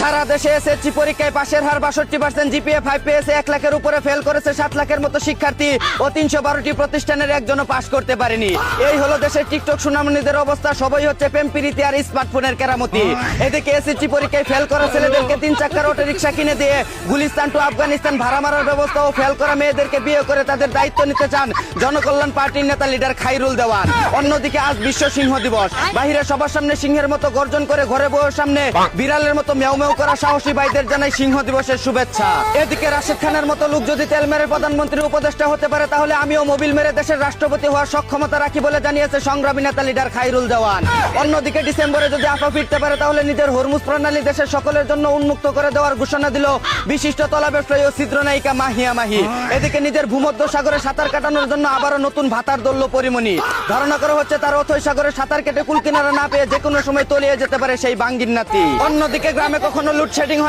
সারা দেশে এসএসসি পরীক্ষায় পাশের হার 62%, জিপিএ 5 পেয়েছে 1 লাখের উপরে, ফেল করেছে 7 লাখের মতো শিক্ষার্থী ও 312টি প্রতিষ্ঠানের একজনও পাশ করতে পারেনি। এই হলো দেশের টিকটক সুনামনীদের অবস্থা। সবই হচ্ছে প্রেম প্রীতি আর স্মার্টফোনের কেরামতি। এদিকে এসএসসি পরীক্ষায় ফেল করা ছেলেদেরকে 3 চাকার অটো রিক্সা কিনে দিয়ে গুলিস্তান টু আফগানিস্তান ভাড়া মারার ব্যবস্থা ও ফেল করা মেয়েদেরকে বিয়ে করে তাদের দায়িত্ব নিতে চান জনকল্যাণ পার্টির নেতা লিডার খাইরুল দেওয়ান। অন্যদিকে আজ বিশ্ব সিংহ দিবস। বাহিরে সবার সামনে সিংহের মতো গর্জন করে, ঘরে বউয়ের সামনে বিড়ালের মতো মেউ মেউ করা সাহসী ভাইদের জানাই সিংহ দিবসের শুভেচ্ছা। এদিকে রাশেদ খানের মতো লোক যদি তেল মেরে প্রধানমন্ত্রীর উপদেষ্টা হতে পারে, তাহলে আমিও মোবিল মেরে দেশের রাষ্ট্রপতি হওয়ার সক্ষমতা রাখি বলে জানিয়েছে সংগ্রামী নেতা লিডার খাইরুল দেওয়ান। অন্যদিকে ডিসেম্বরে যদি আফা ফিরতে পারে, তাহলে নিজের হরমুজ প্রণালী দেশের সকলের জন্য উন্মুক্ত করে দেওয়ার ঘোষণা দিল বিশিষ্ট তলা ব্যবসায়ী ও চিত্রনায়িকা মাহিয়া মাহি। এদিকে নিজের ভূমধ্য সাগরে সাঁতার কাটানোর জন্য আবারও নতুন ভাতার দল্য পরিমণি। ধারণা করা হচ্ছে তার অথৈ সাগরে সাঁতার কেটে কুল কিনারা না পেয়ে যে কোনো সময় তলিয়ে যেতে পারে সেই বাঙ্গির নাতি। অন্যদিকে গ্রামে কখনো লোডশেডিং হয়